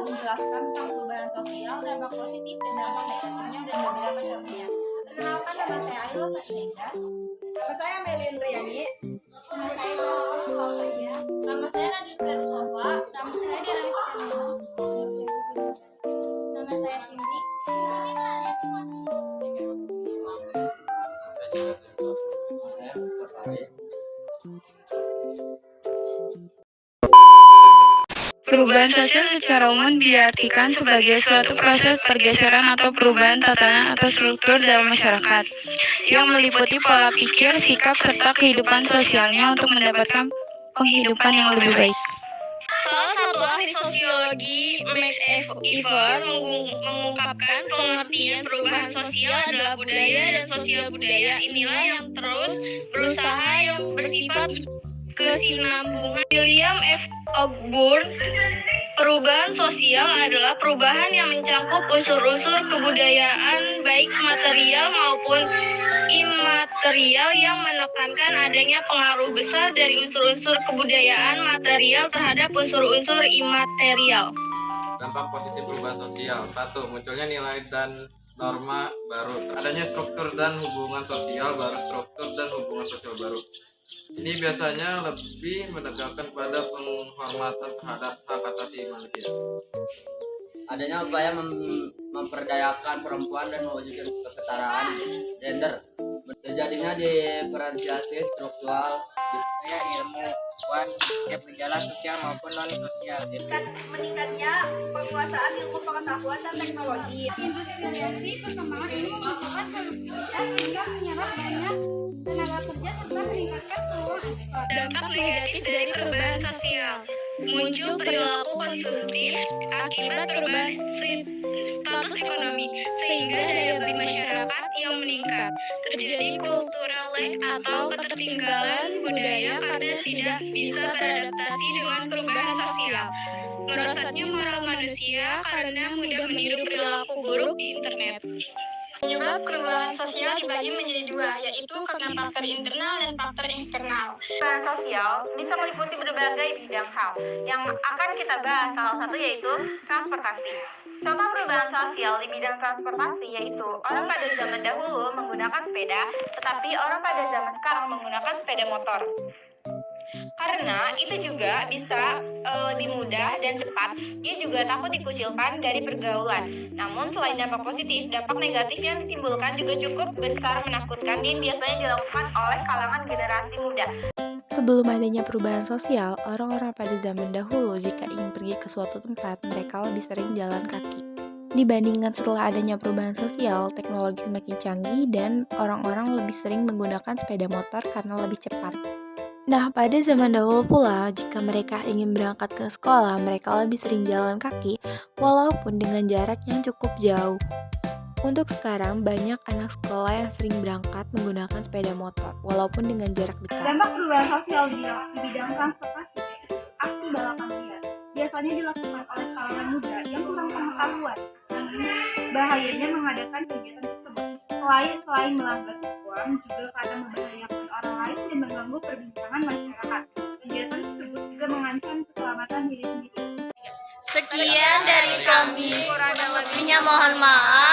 menjelaskan tentang perubahan sosial, dampak positif dan dampak negatifnya dan beberapa macamnya. Perkenalkan, nama saya Aila Sakinega. Nama saya Melin Riani. Nama saya Zahra Syafia. Nama saya Nadine Prasowa. Nama saya Diana Iskandar. Nama saya Cindy. Perubahan sosial secara umum diartikan sebagai suatu proses pergeseran atau perubahan tatanan atau struktur dalam masyarakat yang meliputi pola pikir, sikap, serta kehidupan sosialnya untuk mendapatkan penghidupan yang lebih baik. Salah satu ahli sosiologi, Max Iver, mengungkapkan pengertian perubahan sosial adalah budaya dan sosial budaya inilah yang terus berusaha yang bersifat kesinambungan. William F. Ogburn, perubahan sosial adalah perubahan yang mencakup unsur-unsur kebudayaan baik material maupun imaterial yang menekankan adanya pengaruh besar dari unsur-unsur kebudayaan material terhadap unsur-unsur imaterial. Dampak positif perubahan sosial. 1. Munculnya nilai dan norma baru. Adanya struktur dan hubungan sosial baru. Struktur dan hubungan sosial baru. Ini biasanya lebih menegakkan pada penghormatan terhadap hak asasi manusia. Adanya upaya memperdayakan perempuan dan mewujudkan kesetaraan gender. Terjadinya diferensiasi struktural Saya ilmu baik berjalan sosial maupun non sosial. Meningkatnya penguasaan ilmu pengetahuan dan teknologi. Industrialisasi perkembangan ini memunculkan produktivitas sehingga menyerap banyak tenaga kerja serta meningkatkan peluang ekspor. Dampak negatif dari perubahan sosial. Muncul perilaku konsumtif akibat perubahan status ekonomi sehingga daya beli masyarakat yang meningkat. Terjadi cultural lag atau ketertinggalan budaya karena tidak bisa beradaptasi dengan perubahan sosial. Merosotnya moral manusia karena mudah meniru perilaku buruk di internet. Penyebab perubahan sosial dibagi menjadi dua, yaitu karena faktor internal dan faktor eksternal. Perubahan sosial bisa meliputi berbagai bidang hal. Yang akan kita bahas salah satu yaitu transportasi. Contoh perubahan sosial di bidang transportasi yaitu orang pada zaman dahulu menggunakan sepeda, tetapi orang pada zaman sekarang menggunakan sepeda motor. Karena itu juga bisa lebih mudah dan cepat, dia juga takut dikucilkan dari pergaulan. Namun selain dampak positif, dampak negatif yang ditimbulkan juga cukup besar menakutkan dan biasanya dilakukan oleh kalangan generasi muda. Sebelum adanya perubahan sosial, orang-orang pada zaman dahulu jika ingin pergi ke suatu tempat, mereka lebih sering jalan kaki. Dibandingkan setelah adanya perubahan sosial, teknologi semakin canggih dan orang-orang lebih sering menggunakan sepeda motor karena lebih cepat. Nah, pada zaman dahulu pula, jika mereka ingin berangkat ke sekolah, mereka lebih sering jalan kaki, walaupun dengan jarak yang cukup jauh. Untuk sekarang, banyak anak sekolah yang sering berangkat menggunakan sepeda motor, walaupun dengan jarak dekat. Dampak perubahan sosial di bidang transportasi yaitu aksi balapan liar. Biasanya dilakukan oleh kalangan muda yang kurang pengetahuan bahayanya mengadakan kegiatan tersebut. Selain melanggar hukum, juga karena membahayakan orang lain dan mengganggu perbincangan masyarakat. Kegiatan tersebut juga mengancam keselamatan diri sendiri. Sekian dari kami, kurang dan lebihnya mohon maaf.